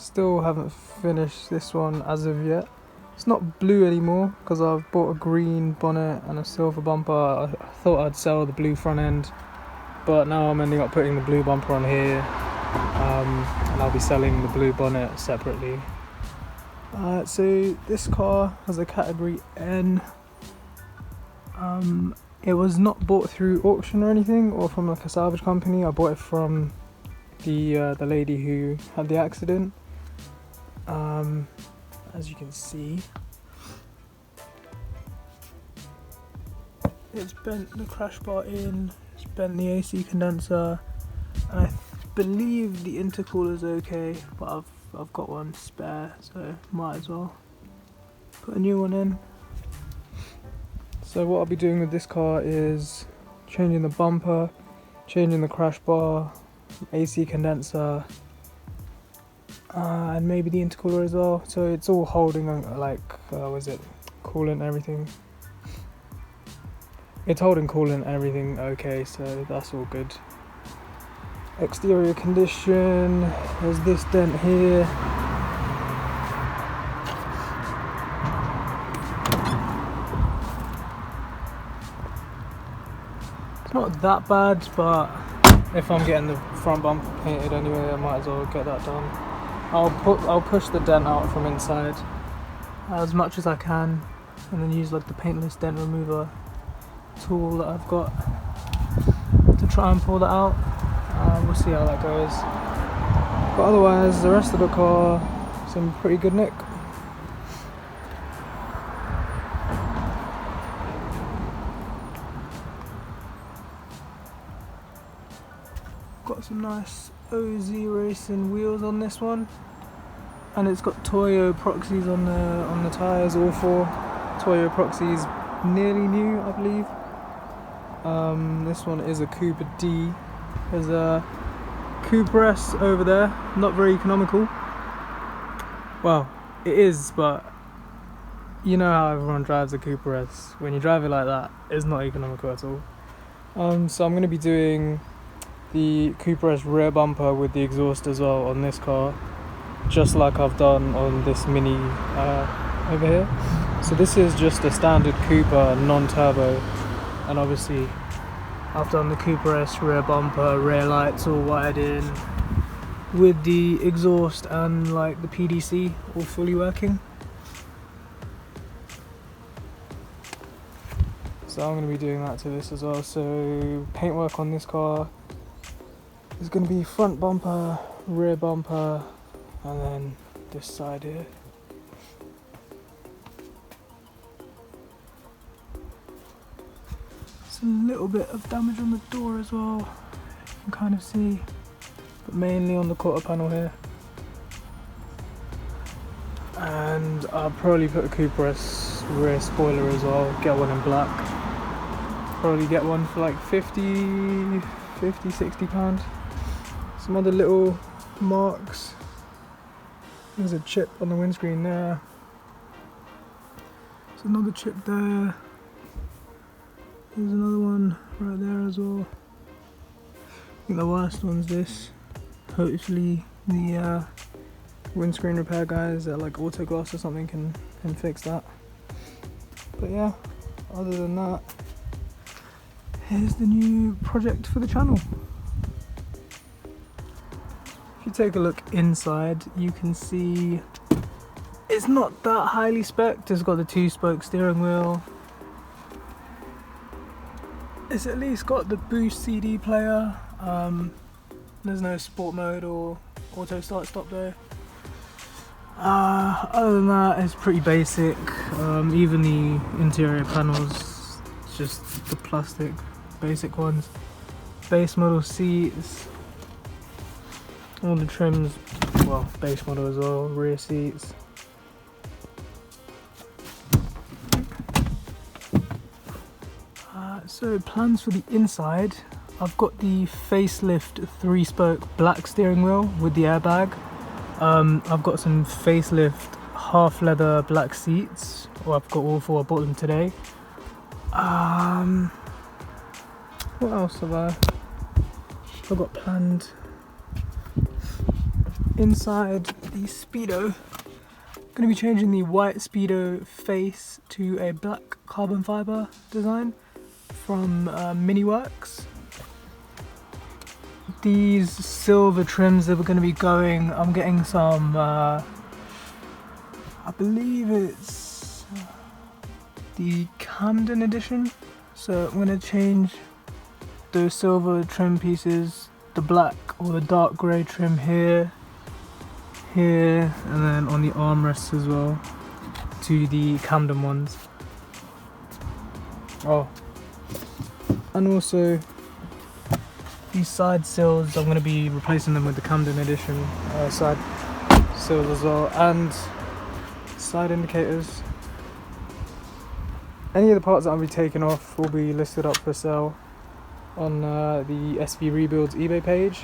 still haven't finished this one as of yet. It's not blue anymore because I've bought a green bonnet and a silver bumper. I thought I'd sell the blue front end, but now I'm ending up putting the blue bumper on here, and I'll be selling the blue bonnet separately. So this car has a category N. It was not bought through auction or anything, or from like a salvage company. I bought it from the lady who had the accident. As you can see, it's bent the crash bar in, it's bent the AC condenser, and I believe the intercooler's okay, but I've got one spare, so might as well put a new one in. So what I'll be doing with this car is changing the bumper, changing the crash bar, AC condenser, and maybe the intercooler as well. So it's all holding coolant and everything. It's holding coolant and everything okay, so that's all good. Exterior condition, there's this dent here. It's not that bad, but if I'm getting the front bumper painted anyway, I might as well get that done. I'll push the dent out from inside as much as I can, and then use like the paintless dent remover tool that I've got to try and pull that out. We'll see how that goes. But otherwise, the rest of the car is in pretty good nick. Got some nice OZ racing wheels on this one, and it's got Toyo proxies on the tyres, all four. Toyo proxies nearly new, I believe. This one is a Cooper D. There's a Cooper S over there, not very economical. Well, it is, but you know how everyone drives a Cooper S. When you drive it like that, it's not economical at all. So I'm going to be doing the Cooper S rear bumper with the exhaust as well on this car, just like I've done on this Mini over here. So this is just a standard Cooper non-turbo, and obviously I've done the Cooper S rear bumper, rear lights all wired in with the exhaust and like the PDC all fully working. So I'm going to be doing that to this as well. So paintwork on this car is going to be front bumper, rear bumper, and then this side here. There's a little bit of damage on the door as well, you can kind of see, but mainly on the quarter panel here. And I'll probably put a Cooper S rear spoiler as well, get one in black. Probably get one for like 50, 60 pounds. Some other little marks. There's a chip on the windscreen there. There's another chip there. There's another one right there as well. I think the worst one's this. Hopefully the windscreen repair guys at like Autoglass or something can fix that. But yeah, other than that, here's the new project for the channel. If you take a look inside, you can see it's not that highly spec'd. It's got the 2-spoke steering wheel. It's at least got the Boost CD player. There's no sport mode or auto start stop though. Other than that, it's pretty basic. Even the interior panels, it's just the plastic basic ones. Base model seats, all the trims, well, base model as well, rear seats. So plans for the inside, I've got the facelift 3-spoke black steering wheel with the airbag. I've got some facelift half leather black seats, or I've got all four, I bought them today. What else have I've got planned? Inside, the Speedo. Going to be changing the white Speedo face to a black carbon fiber design from Miniworks. These silver trims that we're going to be going, I'm getting some, I believe it's the Camden edition. So I'm going to change those silver trim pieces, the black or the dark grey trim here, and then on the armrests as well, to the Camden ones. Oh, and also these side sills, I'm going to be replacing them with the Camden edition side sills as well, and side indicators. Any of the parts that I'll be taking off will be listed up for sale on the SV Rebuilds eBay page.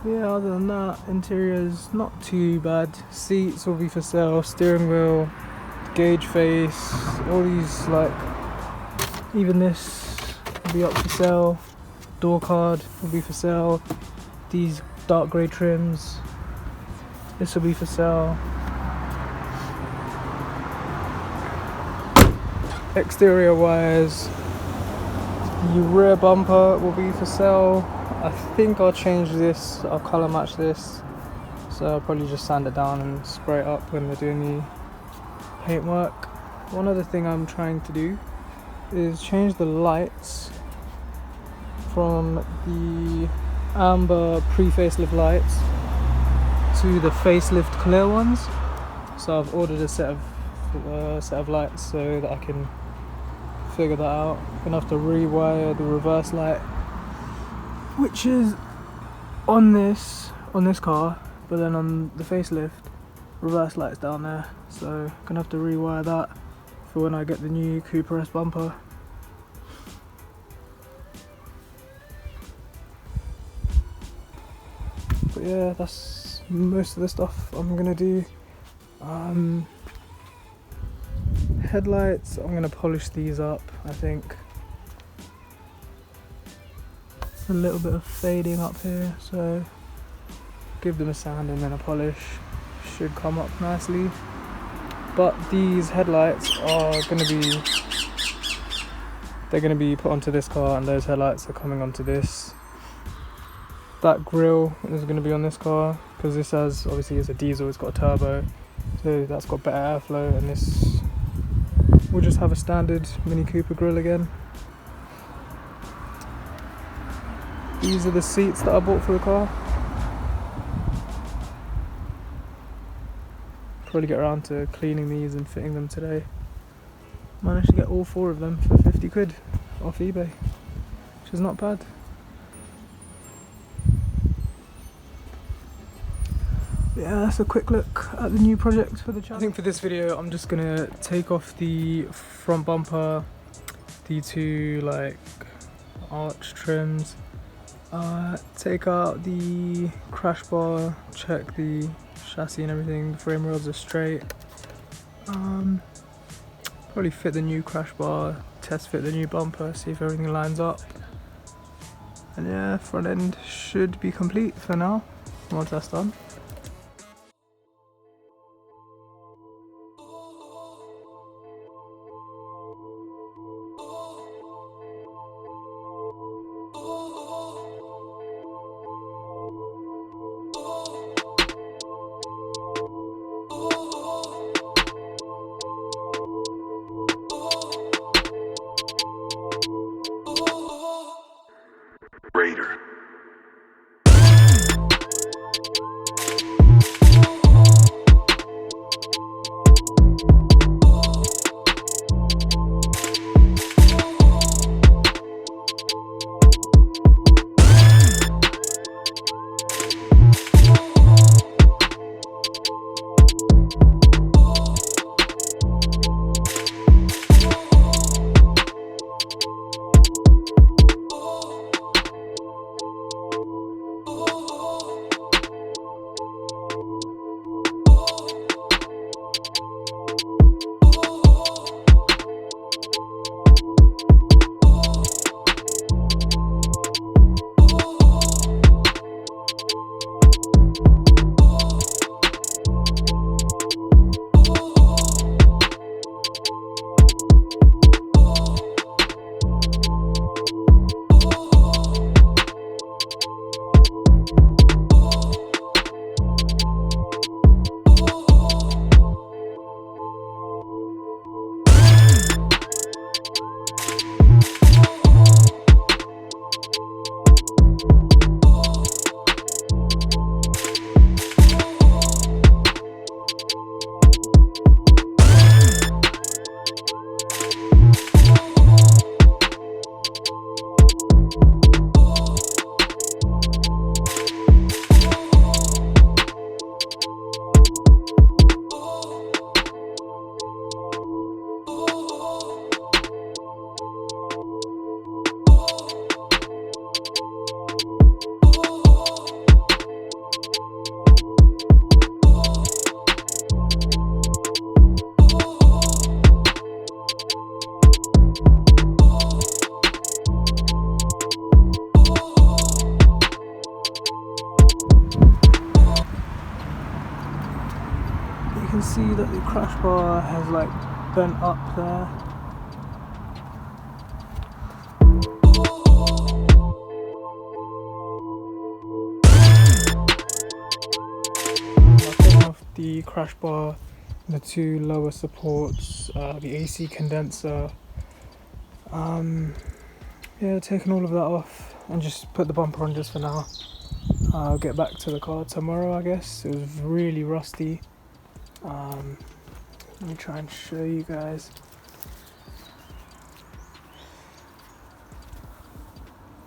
Yeah, other than that, interior's not too bad. Seats will be for sale, steering wheel, gauge face, all these, like, even this will be up for sale. Door card will be for sale. These dark grey trims, this will be for sale. Exterior wires, the rear bumper will be for sale. I think I'll change this, I'll colour match this, so I'll probably just sand it down and spray it up when they're doing the paint work. One other thing I'm trying to do is change the lights from the amber pre-facelift lights to the facelift clear ones. So I've ordered a set of lights so that I can figure that out. I'm gonna have to rewire the reverse light, which is on this car, but then on the facelift, reverse light's down there. So gonna have to rewire that for when I get the new Cooper S bumper. But yeah, that's most of the stuff I'm gonna do. Headlights, I'm gonna polish these up, I think. A little bit of fading up here, so give them a sand and then a polish, should come up nicely. But these headlights are they're gonna be put onto this car, and those headlights are coming onto this. That grille is gonna be on this car, because this has, obviously it's a diesel, it's got a turbo, so that's got better airflow, and this will just have a standard Mini Cooper grille again. These are the seats that I bought for the car. Probably get around to cleaning these and fitting them today. Managed to get all 4 of them for 50 quid off eBay, which is not bad. Yeah, that's a quick look at the new project for the channel. I think for this video I'm just gonna take off the front bumper, the 2 like arch trims, take out the crash bar, check the chassis and everything, the frame rails are straight, probably fit the new crash bar, test fit the new bumper, see if everything lines up, and yeah, front end should be complete for now once that's done. Raider. that the crash bar has like bent up there. I've taken off the crash bar, the two lower supports, the AC condenser. Yeah, taking all of that off and just put the bumper on just for now. I'll get back to the car tomorrow, I guess. It was really rusty. Let me try and show you guys.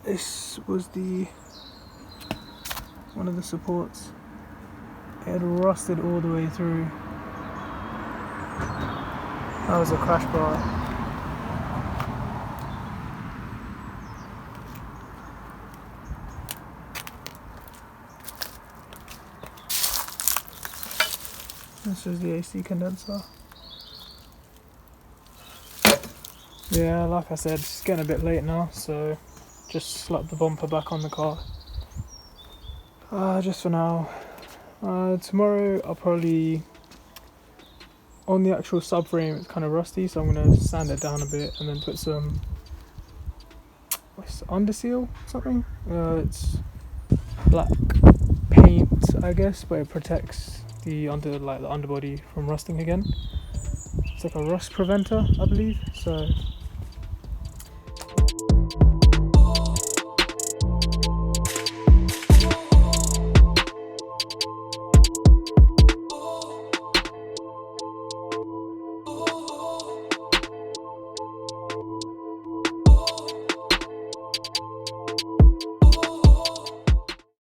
This was one of the supports. It had rusted all the way through. That was a crash bar. This is the AC condenser. Yeah, like I said, it's getting a bit late now, so just slapped the bumper back on the car. Just for now. Tomorrow I'll probably, on the actual subframe it's kind of rusty, so I'm going to sand it down a bit and then put some underseal something. It's black paint, I guess, but it protects the underbody from rusting again. It's like a rust preventer, I believe. So